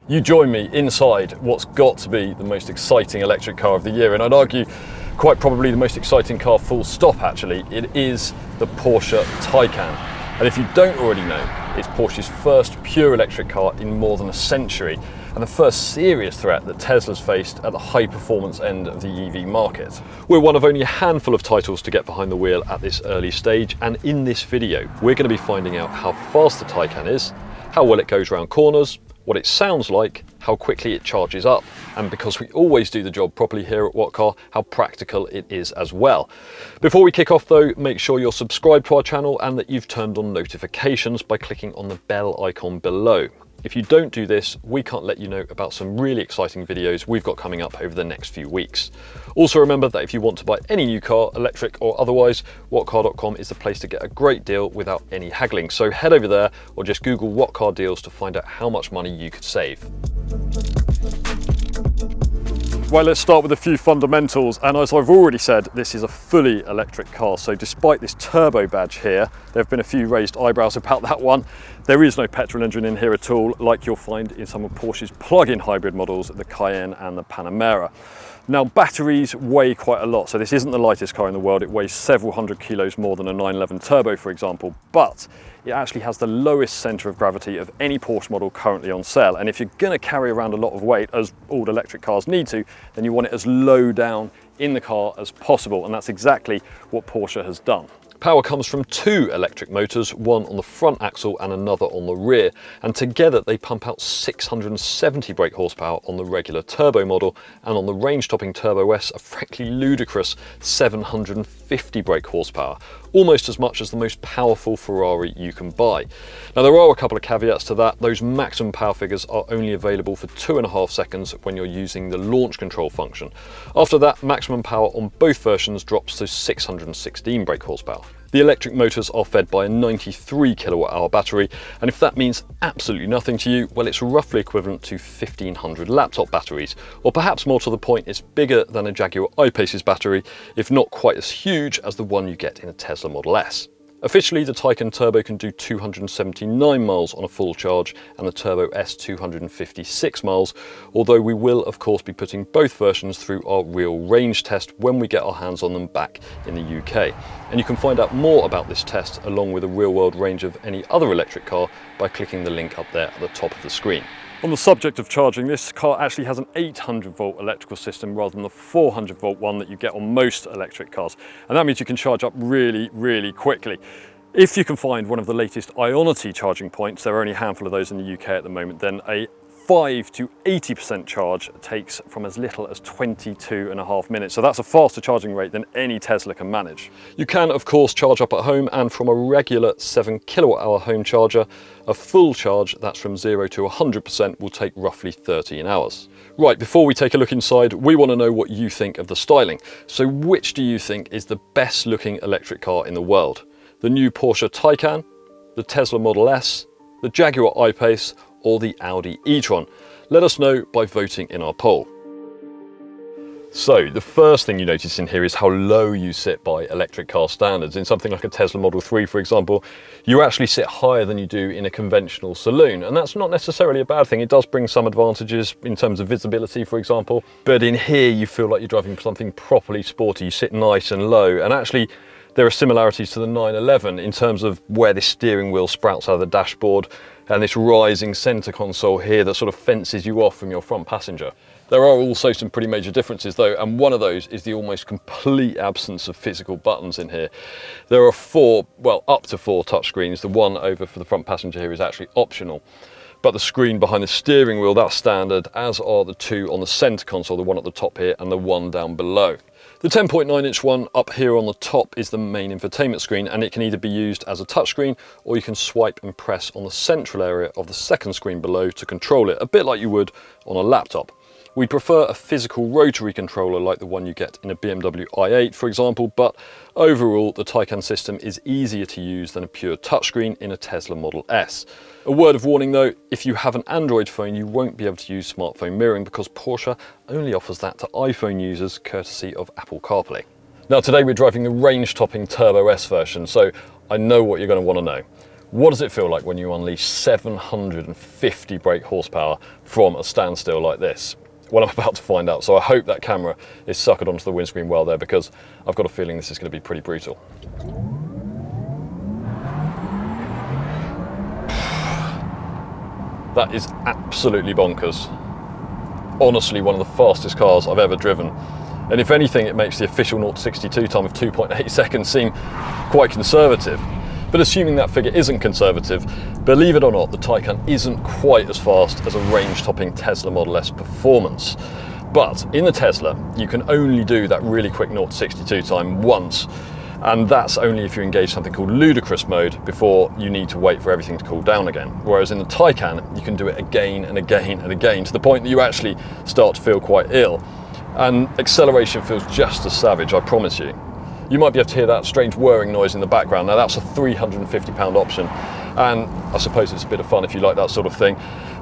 You join me inside what's got to be the most exciting electric car of the year, and I'd argue quite probably the most exciting car full stop actually. It is the Porsche Taycan. And if you don't already know, it's Porsche's first pure electric car in more than a century, and the first serious threat that Tesla's faced at the high performance end of the EV market. We're one of only a handful of titles to get behind the wheel at this early stage, and in this video we're going to be finding out how fast the Taycan is, how well it goes around corners, what it sounds like, how quickly it charges up, and because we always do the job properly here at What Car, how practical it is as well. Before we kick off though, make sure you're subscribed to our channel and that you've turned on notifications by clicking on the bell icon below. If you don't do this, we can't let you know about some really exciting videos we've got coming up over the next few weeks. Also remember that if you want to buy any new car, electric or otherwise, whatcar.com is the place to get a great deal without any haggling. So head over there or just Google What Car deals to find out how much money you could save. Right, let's start with a few fundamentals, and as I've already said, this is a fully electric car, so despite this turbo badge here, there have been a few raised eyebrows about that one. There is no petrol engine in here at all, like you'll find in some of Porsche's plug-in hybrid models, the Cayenne and the Panamera. Now, batteries weigh quite a lot, so this isn't the lightest car in the world. It weighs several hundred kilos more than a 911 Turbo, for example, but it actually has the lowest centre of gravity of any Porsche model currently on sale. And if you're going to carry around a lot of weight, as all electric cars need to, then you want it as low down in the car as possible, and that's exactly what Porsche has done. Power comes from two electric motors, one on the front axle and another on the rear, and together they pump out 670 brake horsepower on the regular turbo model, and on the range-topping Turbo S a frankly ludicrous 750 brake horsepower, almost as much as the most powerful Ferrari you can buy. Now there are a couple of caveats to that. Those maximum power figures are only available for 2.5 seconds when you're using the launch control function. After that, maximum power on both versions drops to 616 brake horsepower. The electric motors are fed by a 93 kilowatt-hour battery, and if that means absolutely nothing to you, well, it's roughly equivalent to 1,500 laptop batteries, or perhaps more to the point, it's bigger than a Jaguar I-Pace's battery, if not quite as huge as the one you get in a Tesla Model S. Officially, the Taycan Turbo can do 279 miles on a full charge and the Turbo S 256 miles, although we will of course be putting both versions through our real range test when we get our hands on them back in the UK. And you can find out more about this test along with a real-world range of any other electric car by clicking the link up there at the top of the screen. On the subject of charging, this car actually has an 800-volt electrical system rather than the 400-volt one that you get on most electric cars. And that means you can charge up really, really quickly. If you can find one of the latest Ionity charging points, there are only a handful of those in the UK at the moment, then a 5 to 80% charge takes from as little as 22.5 minutes. So that's a faster charging rate than any Tesla can manage. You can of course charge up at home, and from a regular 7 kilowatt-hour home charger, a full charge that's from 0 to 100% will take roughly 13 hours. Right, before we take a look inside, we want to know what you think of the styling. So which do you think is the best looking electric car in the world? The new Porsche Taycan, the Tesla Model S, the Jaguar I-Pace, or the Audi e-tron? Let us know by voting in our poll. So the first thing you notice in here is how low you sit by electric car standards. In something like a Tesla Model 3, for example, you actually sit higher than you do in a conventional saloon, and that's not necessarily a bad thing. It does bring some advantages in terms of visibility, for example, but in here you feel like you're driving something properly sporty. You sit nice and low, and actually there are similarities to the 911 in terms of where this steering wheel sprouts out of the dashboard and this rising center console here that sort of fences you off from your front passenger. There are also some pretty major differences though, and one of those is the almost complete absence of physical buttons in here. There are up to four touchscreens. The one over for the front passenger here is actually optional, but the screen behind the steering wheel, that's standard, as are the two on the center console, the one at the top here and the one down below. The 10.9-inch one up here on the top is the main infotainment screen, and it can either be used as a touchscreen or you can swipe and press on the central area of the second screen below to control it, a bit like you would on a laptop. We prefer a physical rotary controller like the one you get in a BMW i8, for example, but overall the Taycan system is easier to use than a pure touchscreen in a Tesla Model S. A word of warning though, if you have an Android phone you won't be able to use smartphone mirroring because Porsche only offers that to iPhone users courtesy of Apple CarPlay. Now today we're driving the range-topping Turbo S version, so I know what you're going to want to know. What does it feel like when you unleash 750 brake horsepower from a standstill like this? Well, I'm about to find out, so I hope that camera is suckered onto the windscreen well there, because I've got a feeling this is going to be pretty brutal. That is absolutely bonkers. Honestly, one of the fastest cars I've ever driven. And if anything, it makes the official 0 to 62 time of 2.8 seconds seem quite conservative. But assuming that figure isn't conservative, believe it or not, the Taycan isn't quite as fast as a range-topping Tesla Model S performance. But in the Tesla, you can only do that really quick 0 to 62 time once, and that's only if you engage something called ludicrous mode before you need to wait for everything to cool down again. Whereas in the Taycan, you can do it again and again and again, to the point that you actually start to feel quite ill. And acceleration feels just as savage, I promise you. You might be able to hear that strange whirring noise in the background. Now that's a 350 pound option, and I suppose it's a bit of fun if you like that sort of thing.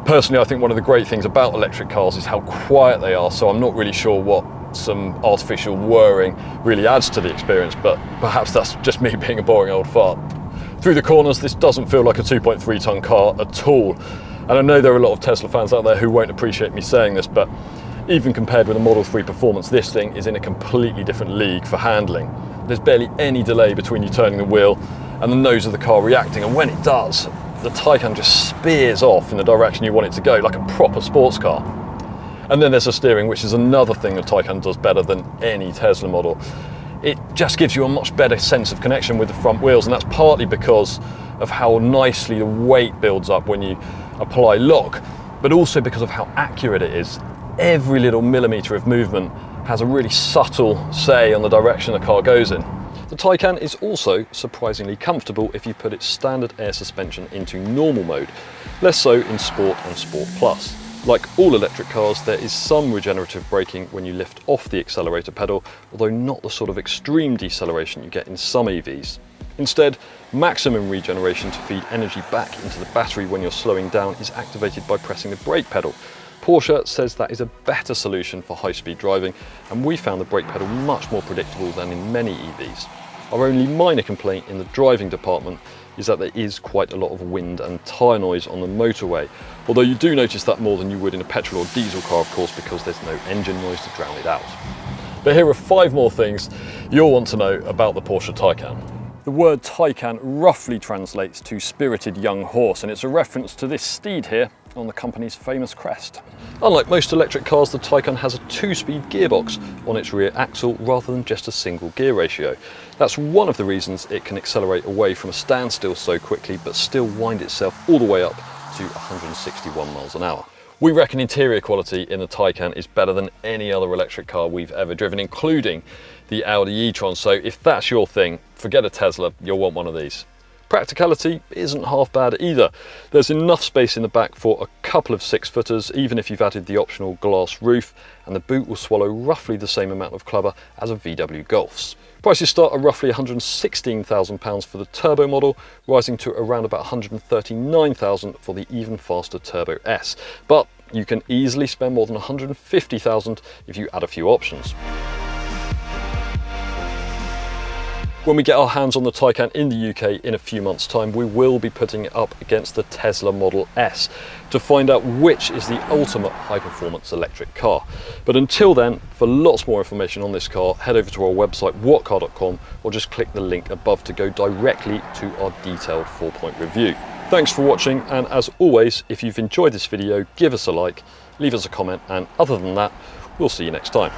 Personally, I think one of the great things about electric cars is how quiet they are, so I'm not really sure what some artificial whirring really adds to the experience, but perhaps that's just me being a boring old fart. Through the corners, this doesn't feel like a 2.3 ton car at all. And I know there are a lot of Tesla fans out there who won't appreciate me saying this, but even compared with a Model 3 performance, this thing is in a completely different league for handling. There's barely any delay between you turning the wheel and the nose of the car reacting, and when it does, the Taycan just spears off in the direction you want it to go, like a proper sports car. And then there's the steering, which is another thing the Taycan does better than any Tesla model. It just gives you a much better sense of connection with the front wheels, and that's partly because of how nicely the weight builds up when you apply lock, but also because of how accurate it is. Every little millimetre of movement has a really subtle say on the direction the car goes in. The Taycan is also surprisingly comfortable if you put its standard air suspension into normal mode, less so in Sport and Sport Plus. Like all electric cars, there is some regenerative braking when you lift off the accelerator pedal, although not the sort of extreme deceleration you get in some EVs. Instead, maximum regeneration to feed energy back into the battery when you're slowing down is activated by pressing the brake pedal. Porsche says that is a better solution for high-speed driving, and we found the brake pedal much more predictable than in many EVs. Our only minor complaint in the driving department is that there is quite a lot of wind and tyre noise on the motorway, although you do notice that more than you would in a petrol or diesel car, of course, because there's no engine noise to drown it out. But here are 5 more things you'll want to know about the Porsche Taycan. The word Taycan roughly translates to spirited young horse, and it's a reference to this steed here on the company's famous crest. Unlike most electric cars, the Taycan has a 2-speed gearbox on its rear axle rather than just a single gear ratio. That's one of the reasons it can accelerate away from a standstill so quickly but still wind itself all the way up to 161 miles an hour. We reckon interior quality in the Taycan is better than any other electric car we've ever driven, including the Audi e-tron, so if that's your thing, forget a Tesla, you'll want one of these. Practicality isn't half bad either. There's enough space in the back for a couple of 6-footers, even if you've added the optional glass roof, and the boot will swallow roughly the same amount of clubber as a VW Golf's. Prices start at roughly £116,000 for the turbo model, rising to around about £139,000 for the even faster Turbo S. But you can easily spend more than £150,000 if you add a few options. When we get our hands on the Taycan in the UK in a few months' time, we will be putting it up against the Tesla Model S to find out which is the ultimate high-performance electric car. But until then, for lots more information on this car, head over to our website whatcar.com or just click the link above to go directly to our detailed 4-point review. Thanks for watching, and as always, if you've enjoyed this video, give us a like, leave us a comment, and other than that, we'll see you next time.